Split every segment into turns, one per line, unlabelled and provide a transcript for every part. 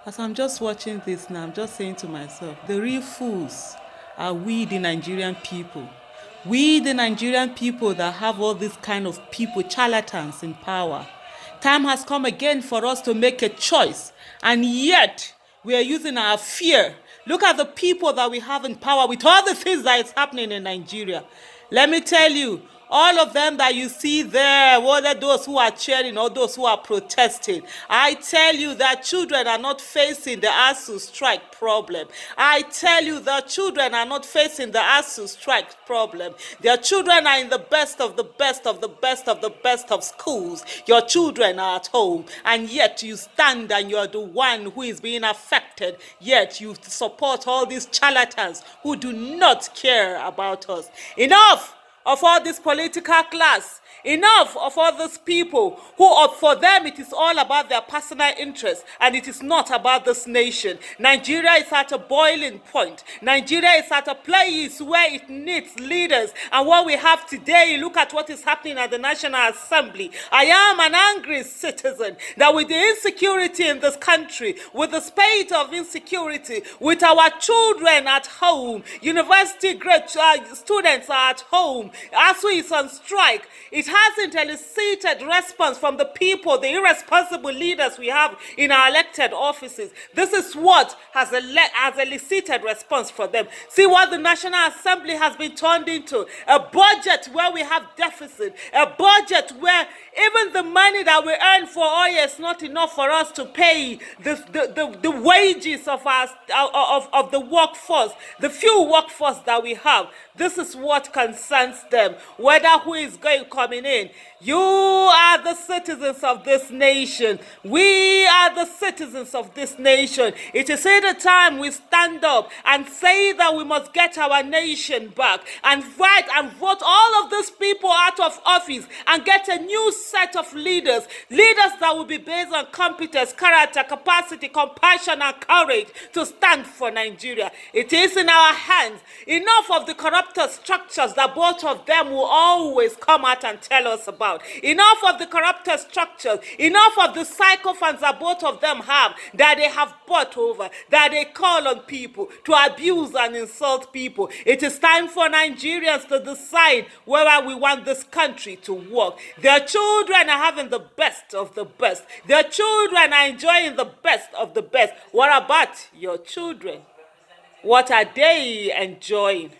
As I'm just watching this now, I'm just saying to myself, the real fools are we, the Nigerian people. We, the Nigerian people that have all these kind of people, charlatans in power. Time has come again for us to make a choice, and yet we are using our fear. Look at the people that we have in power with all the things that is happening in Nigeria. Let me tell you, all of them that you see there, whether those who are cheering or those who are protesting, I tell you that children are not facing the ASU strike problem. I tell you that children are not facing the ASU strike problem. Their children are in the best of the best of the best of the best of schools. Your children are at home, and yet you stand and you're the one who is being affected, yet you support all these charlatans who do not care about us. Enough of all this political class, enough of all these people who, for them, it is all about their personal interest and it is not about this nation. Nigeria is at a boiling point. Nigeria is at a place where it needs leaders. And what we have today, look at what is happening at the National Assembly. I am an angry citizen that with the insecurity in this country, with the spate of insecurity, with our children at home, university grade students are at home, ASU is on strike, it hasn't elicited response from the people, the irresponsible leaders we have in our elected offices. This is what has elicited response from them. See what the National Assembly has been turned into: a budget where we have deficit, a budget where even the money that we earn for oil is not enough for us to pay the wages of of the workforce, the few workforce that we have. This is what concerns them, whether who is coming in. You are the citizens of this nation. We are the citizens of this nation. It is at the time we stand up and say that we must get our nation back and fight and vote all of these people out of office and get a new set of leaders that will be based on competence, character, capacity, compassion, and courage to stand for Nigeria. It is in our hands. Enough of the corrupted structures that both of them will always come out and tell us about. Enough of the corrupted structures, enough of the sycophants that both of them have, that they have bought over, that they call on people to abuse and insult people. It is time for Nigerians to decide whether we want this country to work. Their children are having the best of the best. Their children are enjoying the best of the best. What about your children? What are they enjoying?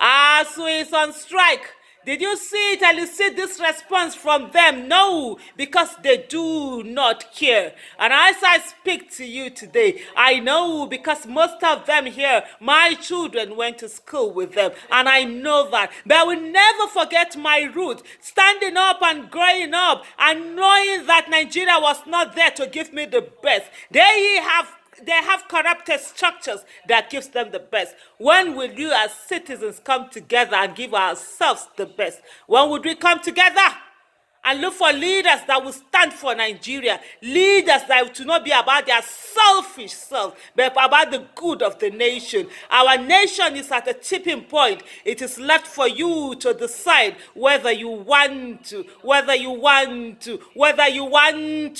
ASU is on strike. Did you see it elicit this response from them? No, because they do not care. And as I speak to you today, I know because most of them here, my children went to school with them, and I know that. But I will never forget my root, standing up and growing up and knowing that Nigeria was not there to give me the best. They have corrupted structures that gives them the best. When will you as citizens come together and give ourselves the best? When would we come together and look for leaders that will stand for Nigeria? Leaders that will not be about their selfish self, but about the good of the nation. Our nation is at a tipping point. It is left for you to decide whether you want to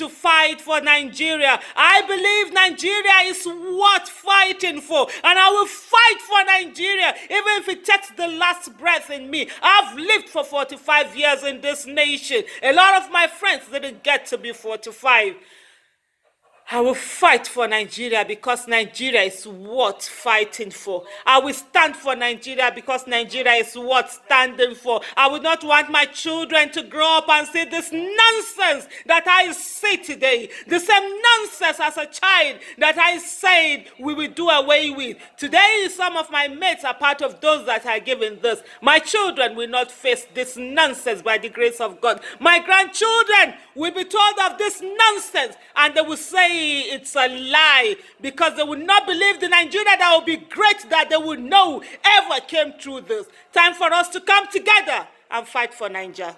fight for Nigeria. I believe Nigeria is worth fighting for, and I will fight for Nigeria, even if it takes the last breath in me. I've lived for 45 years in this nation. A lot of my friends didn't get to be 45. I will fight for Nigeria because Nigeria is worth fighting for. I will stand for Nigeria because Nigeria is worth standing for. I would not want my children to grow up and see this nonsense that I see today. The same nonsense as a child that I said we will do away with. Today, some of my mates are part of those that are given this. My children will not face this nonsense by the grace of God. My grandchildren will be told of this nonsense and they will say it's a lie because they will not believe the Nigeria that will be great that they will know ever came through this. Time for us to come together and fight for Nigeria.